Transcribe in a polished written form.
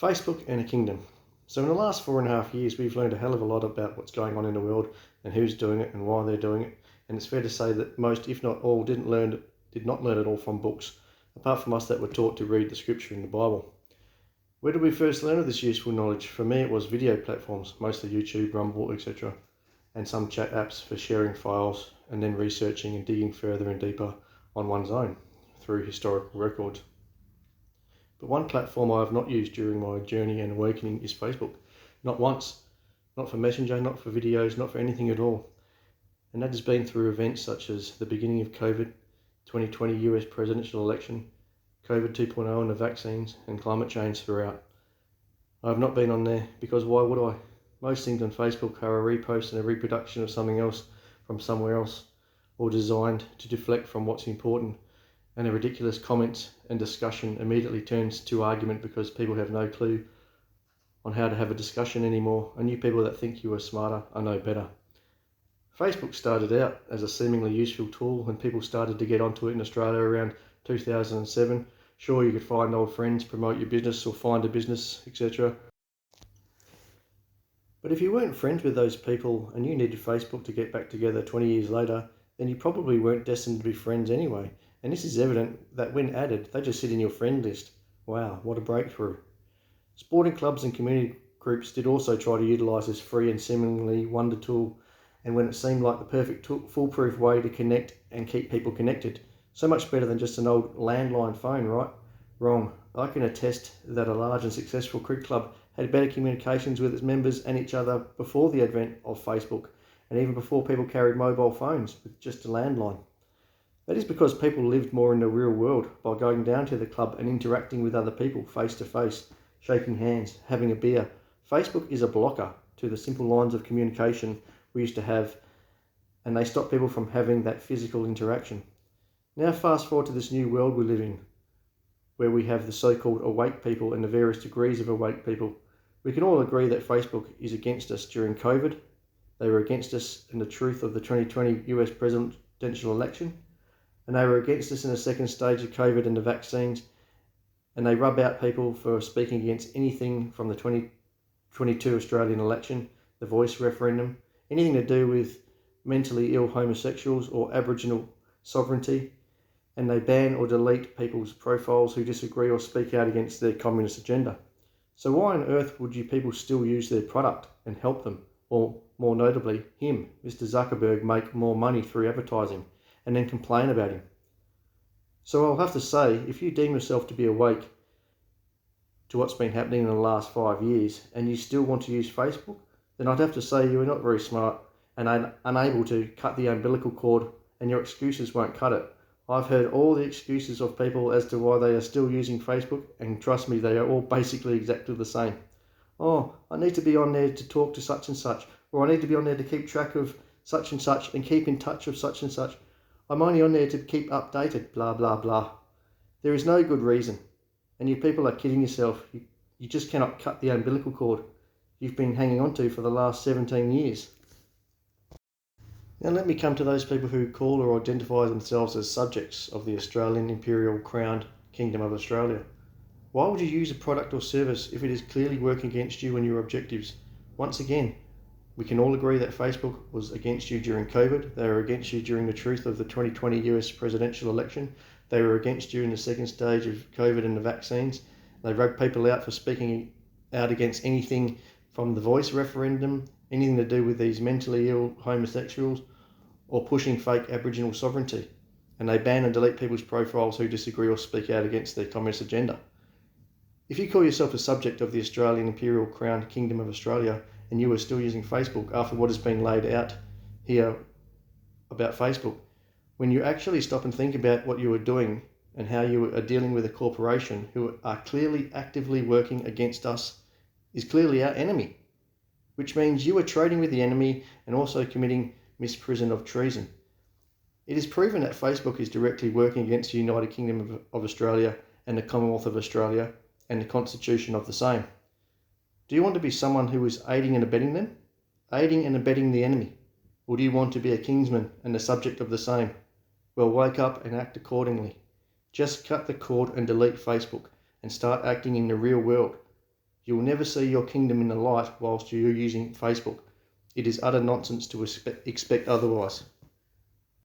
Facebook and a kingdom. So in the last 4.5 years, we've learned a hell of a lot about what's going on in the world and who's doing it and why they're doing it. And it's fair to say that most, if not all, did not learn it all from books, apart from us that were taught to read the scripture in the Bible. Where did we first learn of this useful knowledge? For me, it was video platforms, mostly YouTube, Rumble, etc., and some chat apps for sharing files and then researching and digging further and deeper on one's own through historical records. But one platform I have not used during my journey and awakening is Facebook. Not once. Not for Messenger, not for videos, not for anything at all. And that has been through events such as the beginning of COVID, 2020 US presidential election, COVID 2.0 and the vaccines, and climate change throughout. I have not been on there because why would I? Most things on Facebook are a repost and a reproduction of something else from somewhere else, or designed to deflect from what's important. And a ridiculous comments and discussion immediately turns to argument because people have no clue on how to have a discussion anymore, and you people that think you are smarter are no better. Facebook started out as a seemingly useful tool when people started to get onto it in Australia around 2007. Sure, you could find old friends, promote your business or find a business, etc. But if you weren't friends with those people and you needed Facebook to get back together 20 years later, then you probably weren't destined to be friends anyway. And this is evident that when added, they just sit in your friend list. Wow, what a breakthrough. Sporting clubs and community groups did also try to utilise this free and seemingly wonder tool, and when it seemed like the perfect foolproof way to connect and keep people connected. So much better than just an old landline phone, right? Wrong. I can attest that a large and successful cricket club had better communications with its members and each other before the advent of Facebook, and even before people carried mobile phones with just a landline. That is because people lived more in the real world by going down to the club and interacting with other people face to face, shaking hands, having a beer. Facebook is a blocker to the simple lines of communication we used to have, and they stop people from having that physical interaction. Now fast forward to this new world we live in, where we have the so-called awake people and the various degrees of awake people. We can all agree that Facebook is against us during COVID. They were against us in the truth of the 2020 US presidential election. And they were against us in the second stage of COVID and the vaccines. And they rub out people for speaking against anything from the 2022 Australian election, the voice referendum, anything to do with mentally ill homosexuals or Aboriginal sovereignty. And they ban or delete people's profiles who disagree or speak out against their communist agenda. So why on earth would you people still use their product and help them? Or more notably, him, Mr. Zuckerberg, make more money through advertising and then complain about him. So I'll have to say, if you deem yourself to be awake to what's been happening in the last 5 years and you still want to use Facebook, then I'd have to say you are not very smart and unable to cut the umbilical cord, and your excuses won't cut it. I've heard all the excuses of people as to why they are still using Facebook, and trust me, they are all basically exactly the same. Oh, I need to be on there to talk to such and such, or I need to be on there to keep track of such and such and keep in touch with such and such. I'm only on there to keep updated, blah, blah, blah. There is no good reason. And you people are kidding yourself. You just cannot cut the umbilical cord you've been hanging on to for the last 17 years. Now let me come to those people who call or identify themselves as subjects of the Australian Imperial Crowned Kingdom of Australia. Why would you use a product or service if it is clearly working against you and your objectives? Once again, we can all agree that Facebook was against you during COVID. They were against you during the truth of the 2020 US presidential election. They were against you in the second stage of COVID and the vaccines. They rubbed people out for speaking out against anything from the voice referendum, anything to do with these mentally ill homosexuals, or pushing fake Aboriginal sovereignty. And they ban and delete people's profiles who disagree or speak out against their communist agenda. If you call yourself a subject of the Australian Imperial Crowned Kingdom of Australia, and you are still using Facebook after what has been laid out here about Facebook, when you actually stop and think about what you are doing and how you are dealing with a corporation who are clearly actively working against us, is clearly our enemy, which means you are trading with the enemy and also committing misprision of treason. It is proven that Facebook is directly working against the United Kingdom of Australia and the Commonwealth of Australia and the Constitution of the same. Do you want to be someone who is aiding and abetting them? Aiding and abetting the enemy? Or do you want to be a kinsman and the subject of the same? Well, wake up and act accordingly. Just cut the cord and delete Facebook and start acting in the real world. You will never see your kingdom in the light whilst you're using Facebook. It is utter nonsense to expect otherwise.